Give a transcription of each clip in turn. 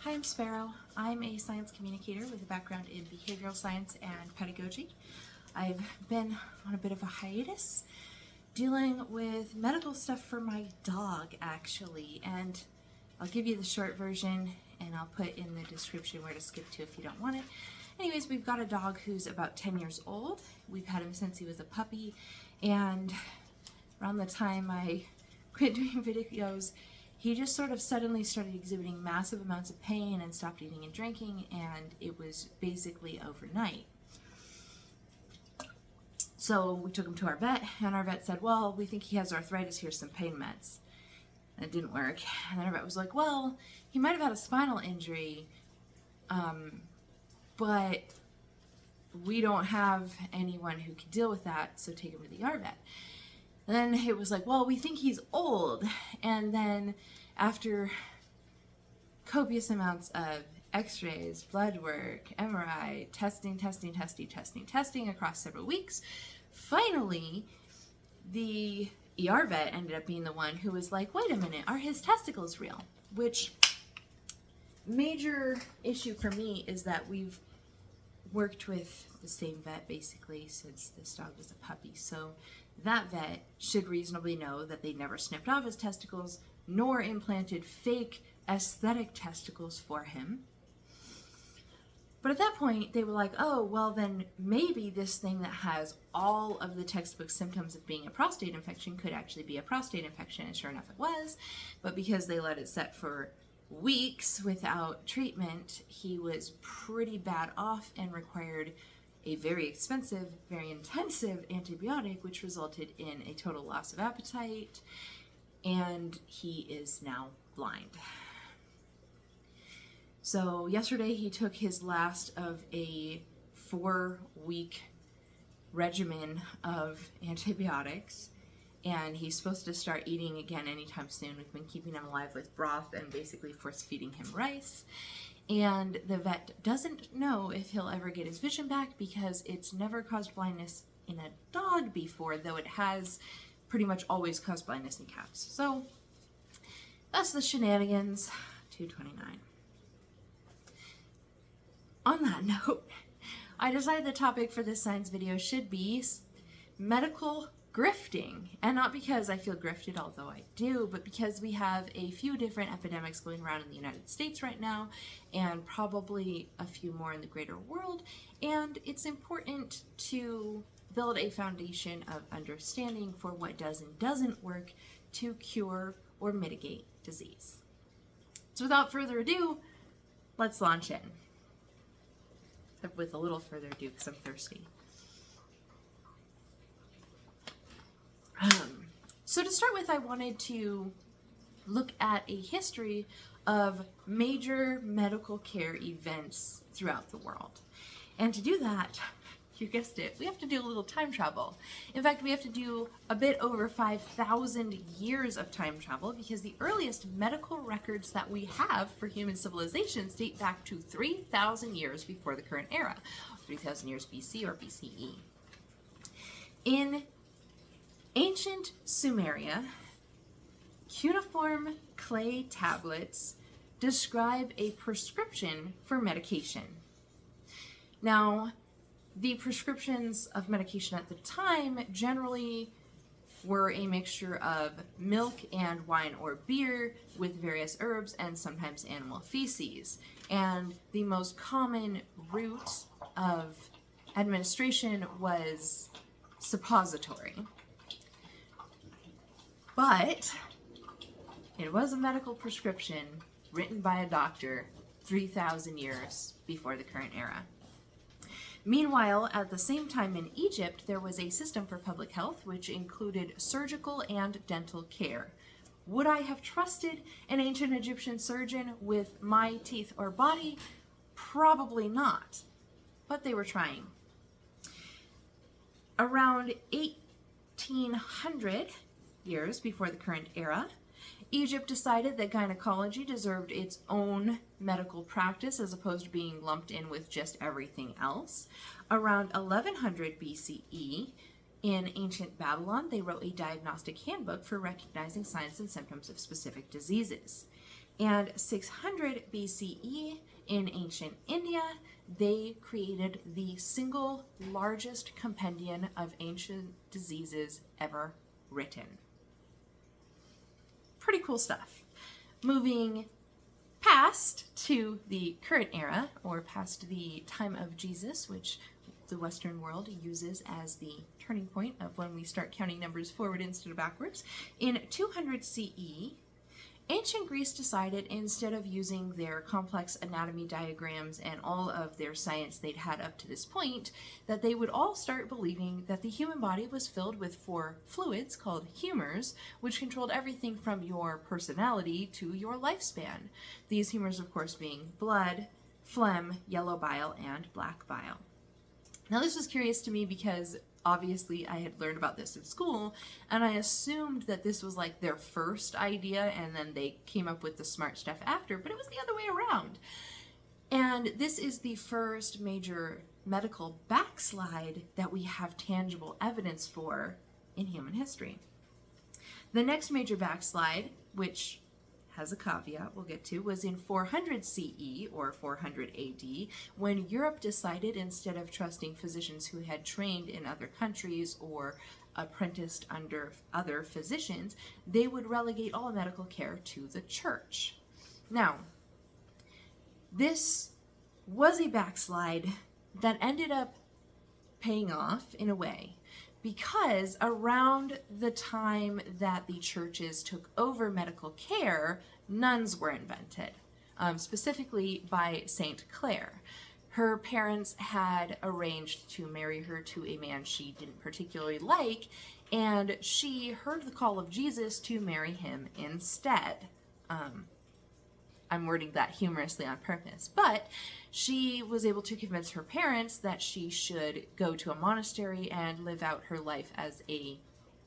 Hi, I'm Sparrow. I'm a science communicator with a background in behavioral science and pedagogy. I've been on a bit of a hiatus dealing with medical stuff for my dog, actually, and I'll give you the short version and I'll put in the description where to skip to if you don't want it. Anyways, we've got a dog who's about 10 years old. We've had him since he was a puppy, and around the time I quit doing videos, he just sort of suddenly started exhibiting massive amounts of pain and stopped eating and drinking, and it was basically overnight. So we took him to our vet, and our vet said, well, we think he has arthritis, here's some pain meds. And it didn't work. And then our vet was like, well, he might have had a spinal injury, but we don't have anyone who can deal with that, so take him to the ER vet. And then it was like, well, we think he's old. And then after copious amounts of x-rays, blood work, MRI, testing across several weeks, finally, the ER vet ended up being the one who was like, wait a minute, are his testicles real? Which, major issue for me is that we've worked with the same vet basically since this dog was a puppy. So that vet should reasonably know that they never snipped off his testicles nor implanted fake aesthetic testicles for him. But at that point, they were like, oh, well then maybe this thing that has all of the textbook symptoms of being a prostate infection could actually be a prostate infection, and sure enough it was. But because they let it set for weeks without treatment, he was pretty bad off and required a very expensive, very intensive antibiotic, which resulted in a total loss of appetite, and he is now blind. So yesterday he took his last of a 4-week regimen of antibiotics, and he's supposed to start eating again anytime soon. We've been keeping him alive with broth and basically force feeding him rice. And the vet doesn't know if he'll ever get his vision back because it's never caused blindness in a dog before, though it has pretty much always caused blindness in cats. So that's the shenanigans. 229. On that note, I decided the topic for this science video should be medical grifting, and not because I feel grifted, although I do, but because we have a few different epidemics going around in the United States right now, and probably a few more in the greater world, and it's important to build a foundation of understanding for what does and doesn't work to cure or mitigate disease. So without further ado, let's launch in. Except with a little further ado because I'm thirsty. So to start with, I wanted to look at a history of major medical care events throughout the world. And to do that, you guessed it, we have to do a little time travel. In fact, we have to do a bit over 5,000 years of time travel because the earliest medical records that we have for human civilizations date back to 3,000 years before the current era, 3,000 years BC or BCE. In ancient Sumeria, cuneiform clay tablets describe a prescription for medication. Now, the prescriptions of medication at the time generally were a mixture of milk and wine or beer with various herbs and sometimes animal feces. And the most common route of administration was suppository. But it was a medical prescription written by a doctor 3,000 years before the current era. Meanwhile, at the same time in Egypt, there was a system for public health which included surgical and dental care. Would I have trusted an ancient Egyptian surgeon with my teeth or body? Probably not, but they were trying. Around 1800 years before the current era, Egypt decided that gynecology deserved its own medical practice as opposed to being lumped in with just everything else. Around 1100 BCE, in ancient Babylon, they wrote a diagnostic handbook for recognizing signs and symptoms of specific diseases. And 600 BCE in ancient India, they created the single largest compendium of ancient diseases ever written. Pretty cool stuff. Moving past to the current era, or past the time of Jesus, which the Western world uses as the turning point of when we start counting numbers forward instead of backwards. In 200 CE, ancient Greece decided, instead of using their complex anatomy diagrams and all of their science they'd had up to this point, that they would all start believing that the human body was filled with 4 fluids called humors, which controlled everything from your personality to your lifespan. These humors, of course, being blood, phlegm, yellow bile, and black bile. Now, this was curious to me because obviously I had learned about this in school, and I assumed that this was like their first idea and then they came up with the smart stuff after, but it was the other way around. And this is the first major medical backslide that we have tangible evidence for in human history. The next major backslide, which has a caveat we'll get to, was in 400 CE or 400 AD, when Europe decided, instead of trusting physicians who had trained in other countries or apprenticed under other physicians, they would relegate all medical care to the church. Now, this was a backslide that ended up paying off in a way, because around the time that the churches took over medical care, nuns were invented, specifically by Saint Clare. Her parents had arranged to marry her to a man she didn't particularly like, and she heard the call of Jesus to marry him instead. I'm wording that humorously on purpose, but she was able to convince her parents that she should go to a monastery and live out her life as a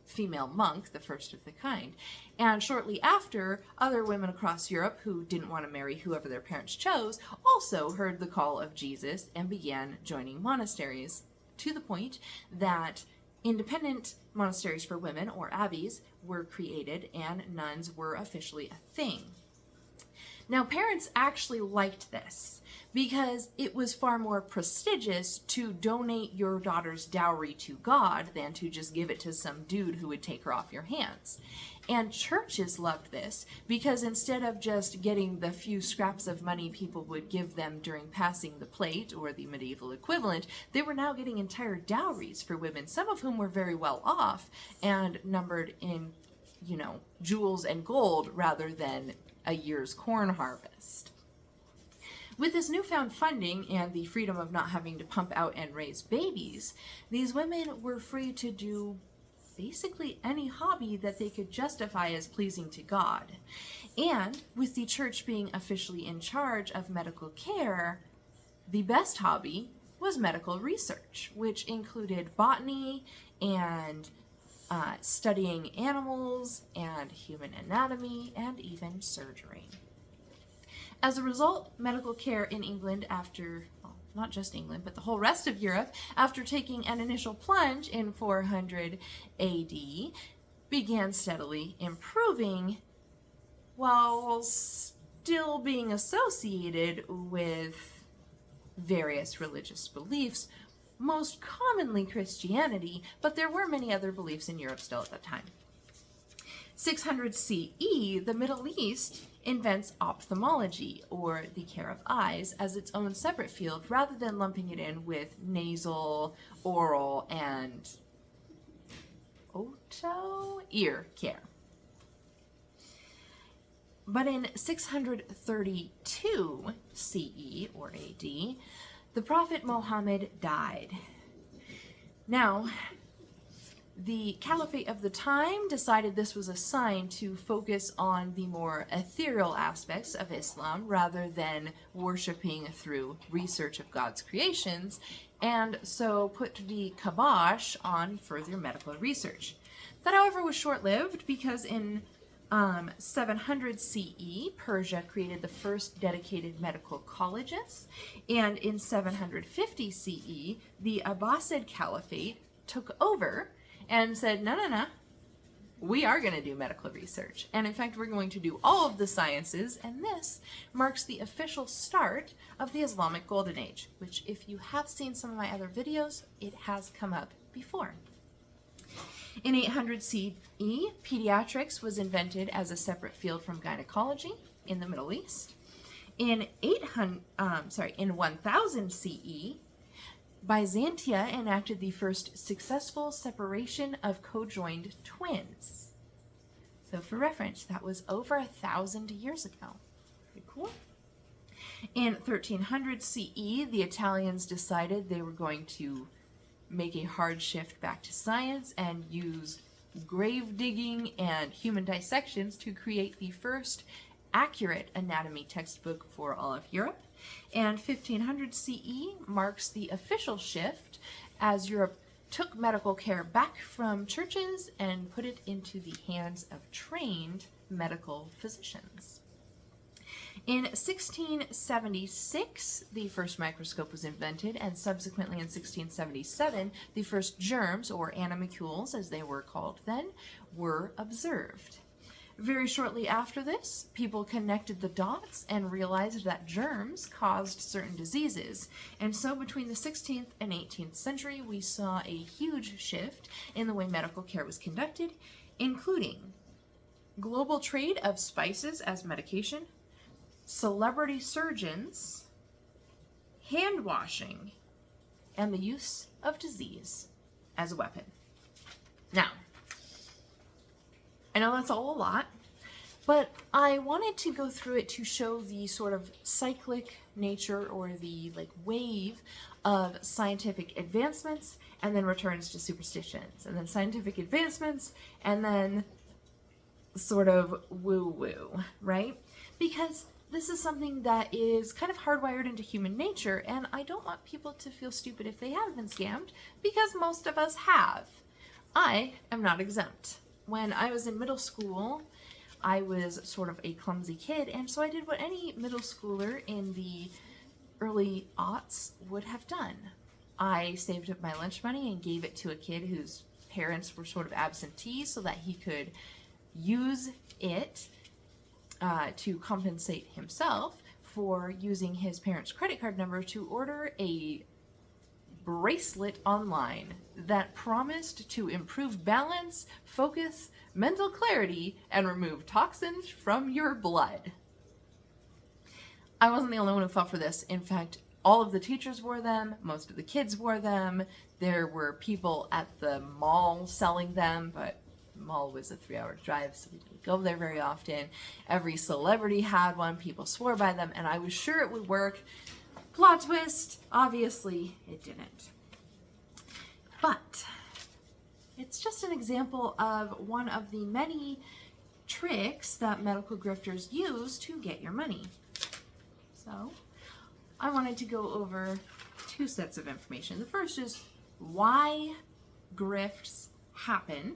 female monk, the first of the kind. And shortly after, other women across Europe who didn't want to marry whoever their parents chose also heard the call of Jesus and began joining monasteries, to the point that independent monasteries for women, or abbeys, were created and nuns were officially a thing. Now, parents actually liked this because it was far more prestigious to donate your daughter's dowry to God than to just give it to some dude who would take her off your hands. And churches loved this because instead of just getting the few scraps of money people would give them during passing the plate, or the medieval equivalent, they were now getting entire dowries for women, some of whom were very well off and numbered in, jewels and gold rather than a year's corn harvest. With this newfound funding and the freedom of not having to pump out and raise babies, these women were free to do basically any hobby that they could justify as pleasing to God. And with the church being officially in charge of medical care, the best hobby was medical research, which included botany and studying animals and human anatomy and even surgery. As a result, medical care in England not just England, but the whole rest of Europe, after taking an initial plunge in 400 AD, began steadily improving while still being associated with various religious beliefs, most commonly Christianity, but there were many other beliefs in Europe still at that time. 600 CE, the Middle East invents ophthalmology, or the care of eyes, as its own separate field, rather than lumping it in with nasal, oral, and ear care. But in 632 CE, or AD, the Prophet Muhammad died. Now, the caliphate of the time decided this was a sign to focus on the more ethereal aspects of Islam rather than worshiping through research of God's creations, and so put the kibosh on further medical research. That, however, was short-lived because in 700 CE, Persia created the first dedicated medical colleges, and in 750 CE, the Abbasid Caliphate took over and said, no, we are going to do medical research. And in fact, we're going to do all of the sciences, and this marks the official start of the Islamic Golden Age, which if you have seen some of my other videos, it has come up before. In 800 CE, pediatrics was invented as a separate field from gynecology in the Middle East. In 1000 CE, Byzantia enacted the first successful separation of co-joined twins. So for reference, that was over 1,000 years ago. Pretty cool. In 1300 CE, the Italians decided they were going to make a hard shift back to science and use grave digging and human dissections to create the first accurate anatomy textbook for all of Europe. And 1500 CE marks the official shift as Europe took medical care back from churches and put it into the hands of trained medical physicians. In 1676, the first microscope was invented, and subsequently in 1677, the first germs, or animalcules as they were called then, were observed. Very shortly after this, people connected the dots and realized that germs caused certain diseases. And so between the 16th and 18th century, we saw a huge shift in the way medical care was conducted, including global trade of spices as medication, celebrity surgeons, hand washing, and the use of disease as a weapon. Now, I know that's all a lot, but I wanted to go through it to show the sort of cyclic nature or the wave of scientific advancements and then returns to superstitions, and then scientific advancements and then sort of woo-woo, right? Because this is something that is kind of hardwired into human nature, and I don't want people to feel stupid if they have been scammed, because most of us have. I am not exempt. When I was in middle school, I was sort of a clumsy kid, and so I did what any middle schooler in the early aughts would have done. I saved up my lunch money and gave it to a kid whose parents were sort of absentee so that he could use it to compensate himself for using his parents' credit card number to order a bracelet online that promised to improve balance, focus, mental clarity, and remove toxins from your blood. I wasn't the only one who fell for this. In fact, all of the teachers wore them, most of the kids wore them. There were people at the mall selling them, but the mall was a 3-hour drive, so we didn't go there very often. Every celebrity had one, people swore by them, and I was sure it would work. Plot twist, obviously it didn't. But it's just an example of one of the many tricks that medical grifters use to get your money. So I wanted to go over 2 sets of information. The first is why grifts happen,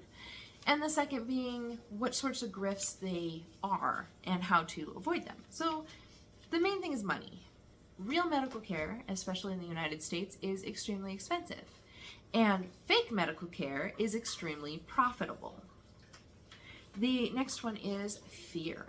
and the second being what sorts of grifts they are and how to avoid them. So the main thing is money. Real medical care, especially in the United States, is extremely expensive, and fake medical care is extremely profitable. The next one is fear.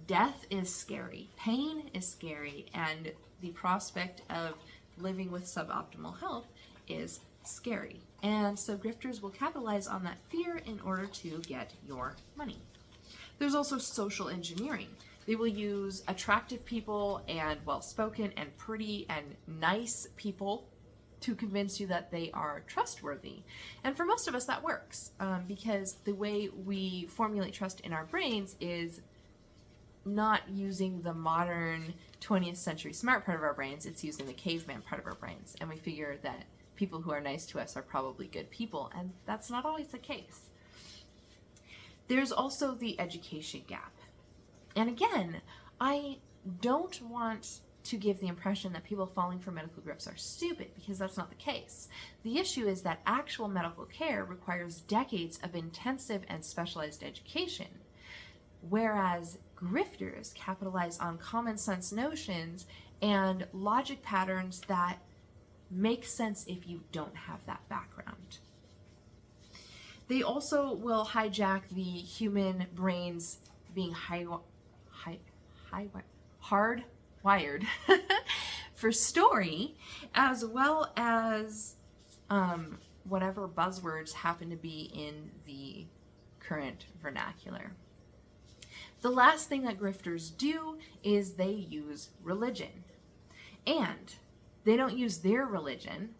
Death is scary, pain is scary, and the prospect of living with suboptimal health is scary. And so grifters will capitalize on that fear in order to get your money. There's also social engineering. They will use attractive people and well-spoken and pretty and nice people to convince you that they are trustworthy. And for most of us that works because the way we formulate trust in our brains is not using the modern 20th century smart part of our brains, it's using the caveman part of our brains. And we figure that people who are nice to us are probably good people, and that's not always the case. There's also the education gap. And again, I don't want to give the impression that people falling for medical grifts are stupid, because that's not the case. The issue is that actual medical care requires decades of intensive and specialized education, whereas grifters capitalize on common sense notions and logic patterns that make sense if you don't have that background. They also will hijack the human brains being hardwired for story, as well as whatever buzzwords happen to be in the current vernacular. The last thing that grifters do is they use religion. And they don't use their religion,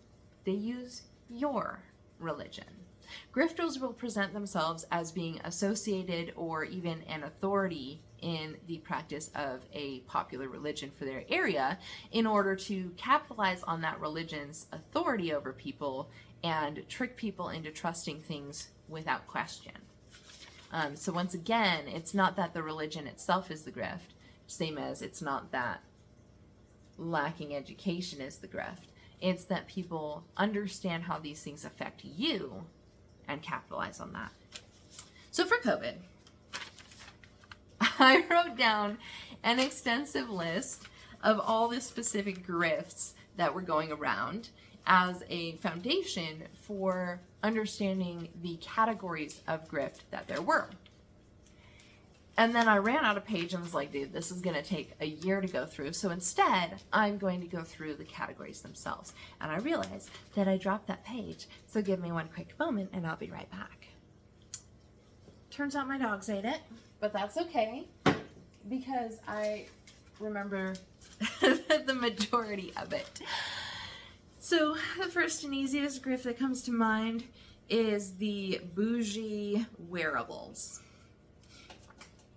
they use your religion. Grifters will present themselves as being associated or even an authority in the practice of a popular religion for their area in order to capitalize on that religion's authority over people and trick people into trusting things without question. So once again, it's not that the religion itself is the grift, same as it's not that lacking education is the grift. It's that people understand how these things affect you and capitalize on that. So for COVID, I wrote down an extensive list of all the specific grifts that were going around as a foundation for understanding the categories of grift that there were. And then I ran out of page and was like, dude, this is going to take a year to go through. So instead, I'm going to go through the categories themselves. And I realized that I dropped that page. So give me one quick moment and I'll be right back. Turns out my dogs ate it, but that's okay because I remember the majority of it. So the first and easiest grift that comes to mind is the bougie wearables.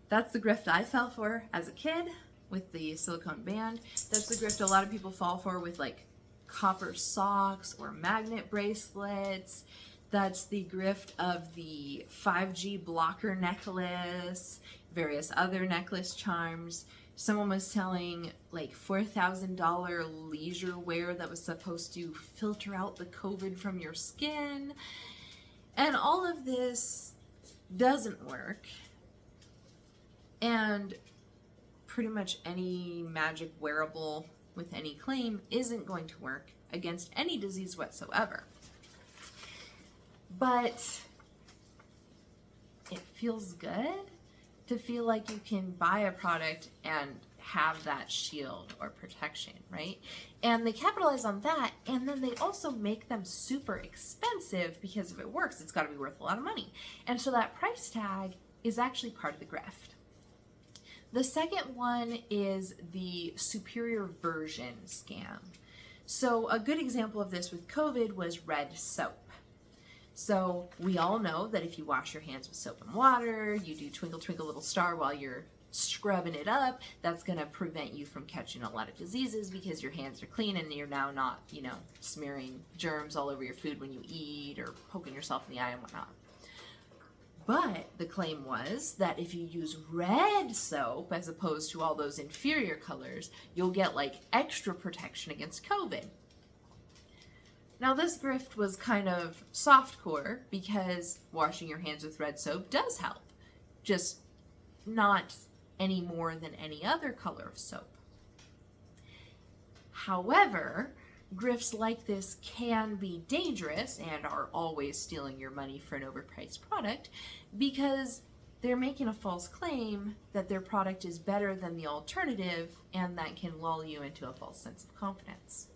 That's the grift I fell for as a kid with the silicone band. That's the grift a lot of people fall for with like copper socks or magnet bracelets. That's the grift of the 5G blocker necklace, various other necklace charms. Someone was selling like $4,000 leisure wear that was supposed to filter out the COVID from your skin. And all of this doesn't work. And pretty much any magic wearable with any claim isn't going to work against any disease whatsoever. But it feels good to feel like you can buy a product and have that shield or protection, right? And they capitalize on that, and then they also make them super expensive because if it works, it's got to be worth a lot of money. And so that price tag is actually part of the grift. The second one is the superior version scam. So a good example of this with COVID was red soap. So we all know that if you wash your hands with soap and water, you do twinkle twinkle little star while you're scrubbing it up, that's going to prevent you from catching a lot of diseases because your hands are clean and you're now not, smearing germs all over your food when you eat or poking yourself in the eye and whatnot. But the claim was that if you use red soap as opposed to all those inferior colors, you'll get like extra protection against COVID. Now this grift was kind of softcore because washing your hands with red soap does help, just not any more than any other color of soap. However, grifts like this can be dangerous and are always stealing your money for an overpriced product because they're making a false claim that their product is better than the alternative, and that can lull you into a false sense of confidence.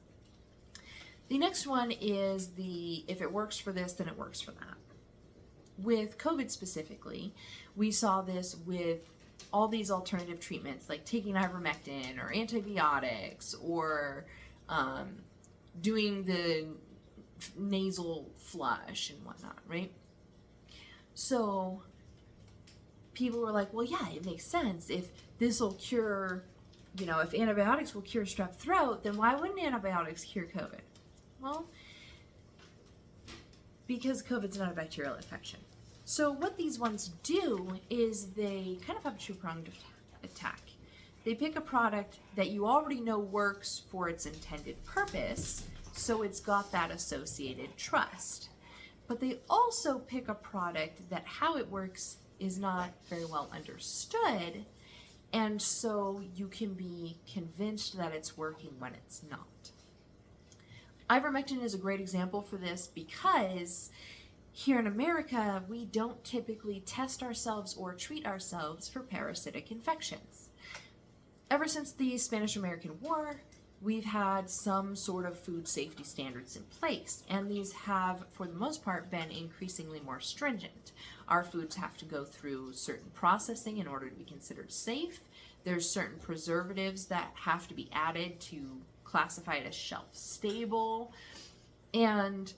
The next one is the if it works for this, then it works for that. With COVID specifically, we saw this with all these alternative treatments like taking ivermectin or antibiotics or doing the nasal flush and whatnot, right? So people were like, well, yeah, it makes sense. If this will cure, if antibiotics will cure strep throat, then why wouldn't antibiotics cure COVID? Well, because COVID's not a bacterial infection. So what these ones do is they kind of have a two-pronged attack. They pick a product that you already know works for its intended purpose, so it's got that associated trust. But they also pick a product that how it works is not very well understood, and so you can be convinced that it's working when it's not. Ivermectin is a great example for this because Here in America, we don't typically test ourselves or treat ourselves for parasitic infections. Ever since the Spanish-American War, we've had some sort of food safety standards in place, and these have, for the most part, been increasingly more stringent. Our foods have to go through certain processing in order to be considered safe. There's certain preservatives that have to be added to classify it as shelf stable, and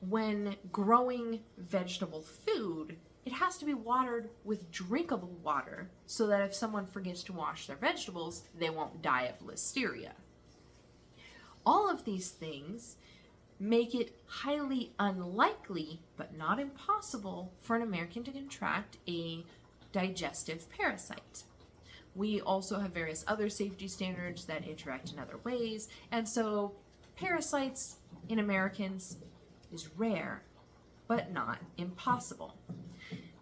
when growing vegetable food, it has to be watered with drinkable water so that if someone forgets to wash their vegetables, they won't die of listeria. All of these things make it highly unlikely, but not impossible, for an American to contract a digestive parasite. We also have various other safety standards that interact in other ways, and so parasites in Americans is rare, but not impossible.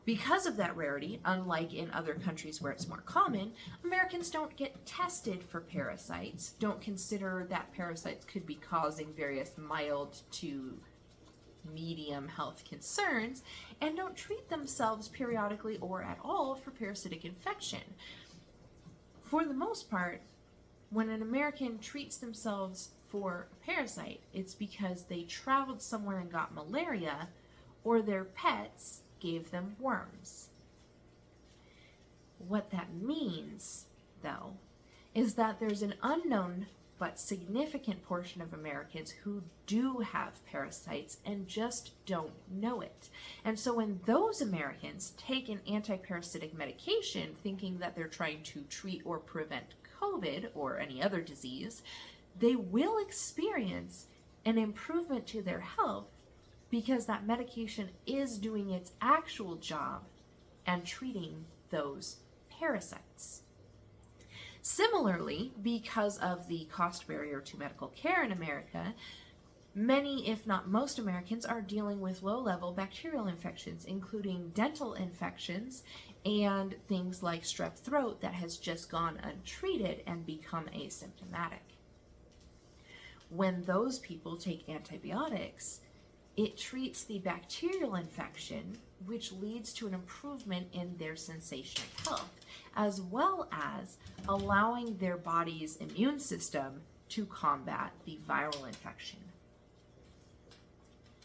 Because of that rarity, unlike in other countries where it's more common, Americans don't get tested for parasites, don't consider that parasites could be causing various mild to medium health concerns, and don't treat themselves periodically or at all for parasitic infection. For the most part, when an American treats themselves for a parasite, it's because they traveled somewhere and got malaria, or their pets gave them worms. What that means, though, is that there's an unknown but significant portion of Americans who do have parasites and just don't know it. And so when those Americans take an anti-parasitic medication thinking that they're trying to treat or prevent COVID or any other disease, they will experience an improvement to their health because that medication is doing its actual job and treating those parasites. Similarly, because of the cost barrier to medical care in America, many, if not most Americans, are dealing with low-level bacterial infections, including dental infections and things like strep throat that has just gone untreated and become asymptomatic. When those people take antibiotics, it treats the bacterial infection, which leads to an improvement in their sensation of health, as well as allowing their body's immune system to combat the viral infection.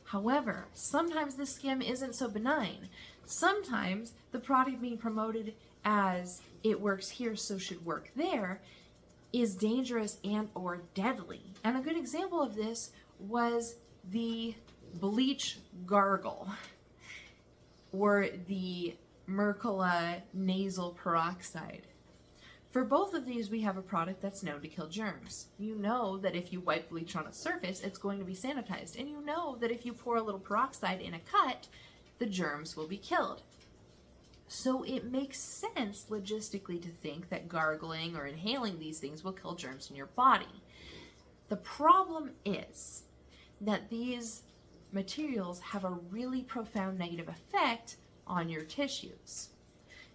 However, sometimes this scam isn't so benign. Sometimes the product being promoted as it works here, so should work there, is dangerous and or deadly. And a good example of this was the bleach gargle, or the Mercola nasal peroxide. For both of these, we have a product that's known to kill germs. You know that if you wipe bleach on a surface, it's going to be sanitized. And you know that if you pour a little peroxide in a cut, the germs will be killed. So it makes sense logistically to think that gargling or inhaling these things will kill germs in your body. The problem is that these materials have a really profound negative effect on your tissues.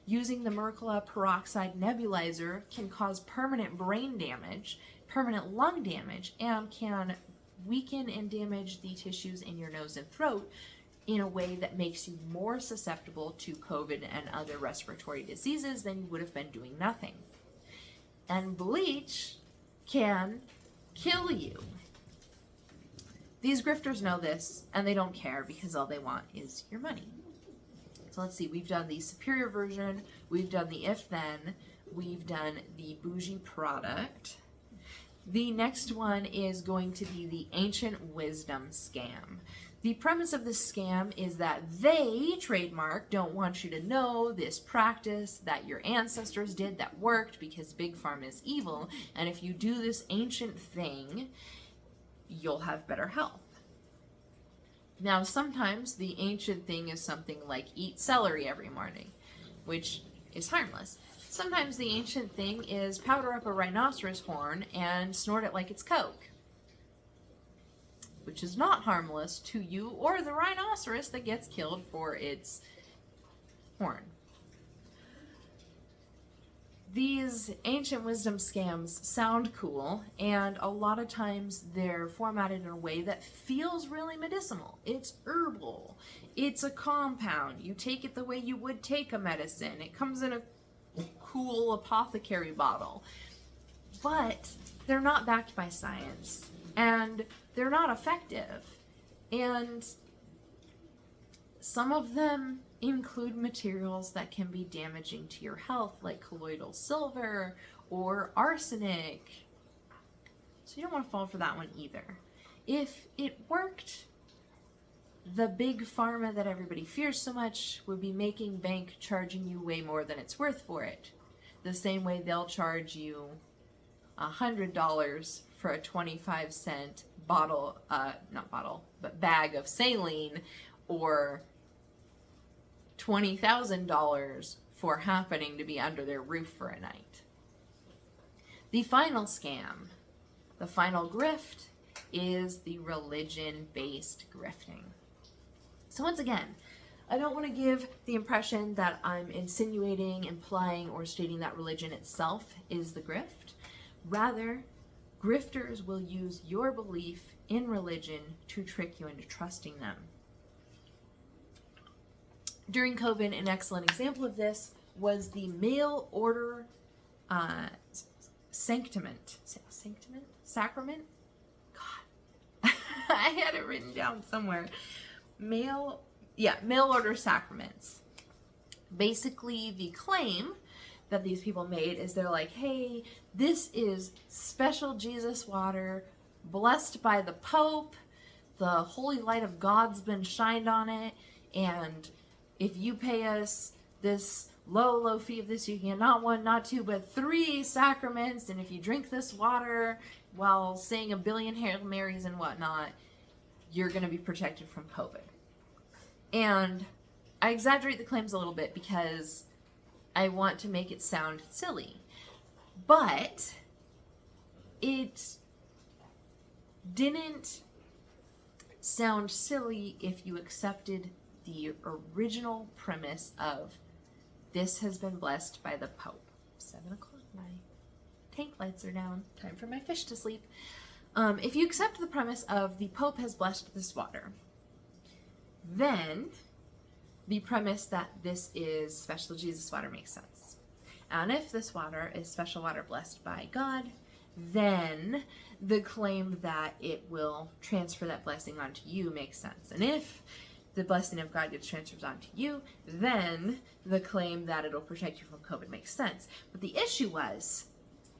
Using the Mercola peroxide nebulizer can cause permanent brain damage, permanent lung damage, and can weaken and damage the tissues in your nose and throat in a way that makes you more susceptible to COVID and other respiratory diseases than you would have been doing nothing. And bleach can kill you. These grifters know this, and they don't care because all they want is your money. So let's see, we've done the superior version, we've done the if-then, we've done the bougie product. The next one is going to be the ancient wisdom scam. The premise of this scam is that they, trademark, don't want you to know this practice that your ancestors did that worked because Big Pharma is evil, and if you do this ancient thing, you'll have better health. Now, sometimes the ancient thing is something like eat celery every morning, which is harmless. Sometimes the ancient thing is powder up a rhinoceros horn and snort it like it's Coke, which is not harmless to you or the rhinoceros that gets killed for its horn. these ancient wisdom scams sound cool, and a lot of times they're formatted in a way that feels really medicinal. It's herbal. It's a compound. You take it the way you would take a medicine. It comes in a cool apothecary bottle. But they're not backed by science, and they're not effective. And some of them include materials that can be damaging to your health, like colloidal silver or arsenic. So you don't want to fall for that one either. If it worked, the big pharma that everybody fears so much would be making bank charging you way more than it's worth for it. The same way they'll charge you $100 for a 25-cent bag of saline, or $20,000 for happening to be under their roof for a night. The final scam, the final grift, is the religion-based grifting. So once again, I don't want to give the impression that I'm insinuating, implying, or stating that religion itself is the grift. Rather, grifters will use your belief in religion to trick you into trusting them. During COVID, an excellent example of this was the mail order sacrament. God, I had it written down somewhere. Mail order sacraments. Basically, the claim that these people made is they're like, hey, this is special Jesus water, blessed by the Pope. The holy light of God's been shined on it, and if you pay us this low fee of this, you can get not one, not two, but 3 sacraments. And if you drink this water while saying a billion Hail Marys and whatnot, you're going to be protected from COVID. And I exaggerate the claims a little bit because I want to make it sound silly. But it didn't sound silly if you accepted the original premise of this has been blessed by the Pope. 7 o'clock, my tank lights are down. Time for my fish to sleep. If you accept the premise of the Pope has blessed this water, then the premise that this is special Jesus water makes sense. And if this water is special water blessed by God, then the claim that it will transfer that blessing onto you makes sense. And if the blessing of God gets transferred onto you, then the claim that it'll protect you from COVID makes sense. But the issue was,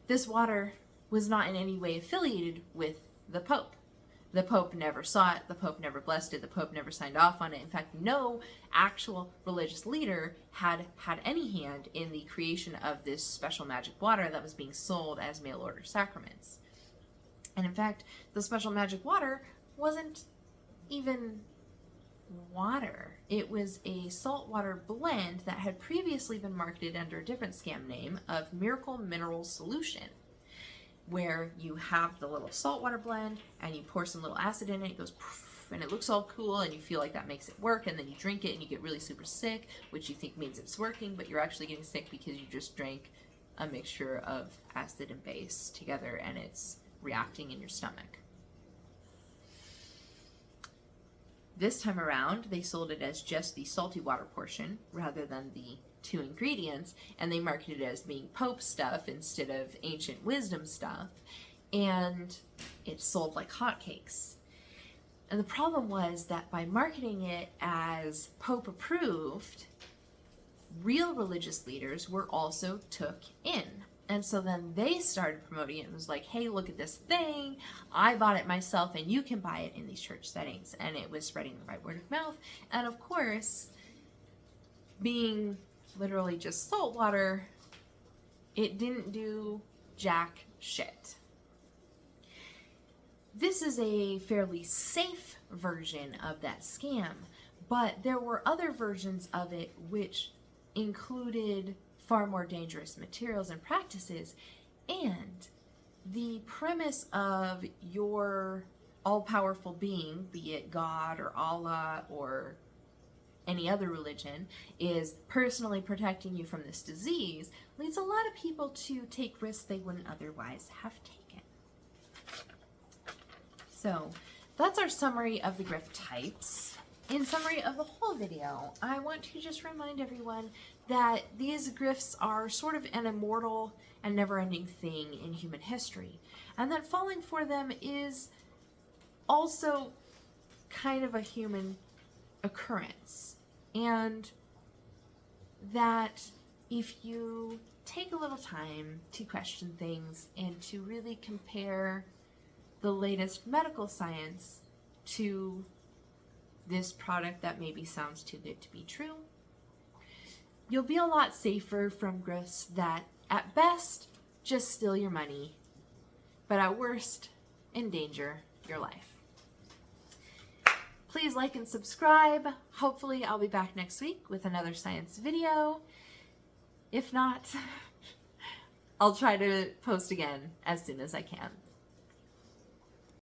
this water was not in any way affiliated with the Pope. The Pope never saw it, the Pope never blessed it, the Pope never signed off on it. In fact, no actual religious leader had any hand in the creation of this special magic water that was being sold as mail order sacraments. And in fact, the special magic water wasn't even water. It was a saltwater blend that had previously been marketed under a different scam name of Miracle Mineral Solution, where you have the little saltwater blend and you pour some little acid in it, it goes poof, and it looks all cool and you feel like that makes it work, and then you drink it and you get really super sick, which you think means it's working, but you're actually getting sick because you just drank a mixture of acid and base together and it's reacting in your stomach. This time around, they sold it as just the salty water portion rather than the 2 ingredients, and they marketed it as being Pope stuff instead of ancient wisdom stuff, and it sold like hotcakes. And the problem was that by marketing it as Pope approved, real religious leaders were also took in. And so then they started promoting it and was like, hey, look at this thing. I bought it myself and you can buy it in these church settings. And it was spreading the right word of mouth. And of course, being literally just salt water, it didn't do jack shit. This is a fairly safe version of that scam, but there were other versions of it which included far more dangerous materials and practices, and the premise of your all-powerful being, be it God or Allah or any other religion is personally protecting you from this disease, leads a lot of people to take risks they wouldn't otherwise have taken. So that's our summary of the grift types. In summary of the whole video, I want to just remind everyone that these grifts are sort of an immortal and never-ending thing in human history, and that falling for them is also kind of a human occurrence, and that if you take a little time to question things and to really compare the latest medical science to this product that maybe sounds too good to be true, you'll be a lot safer from grifts that at best just steal your money, but at worst endanger your life. Please like and subscribe. Hopefully I'll be back next week with another science video. If not, I'll try to post again as soon as I can.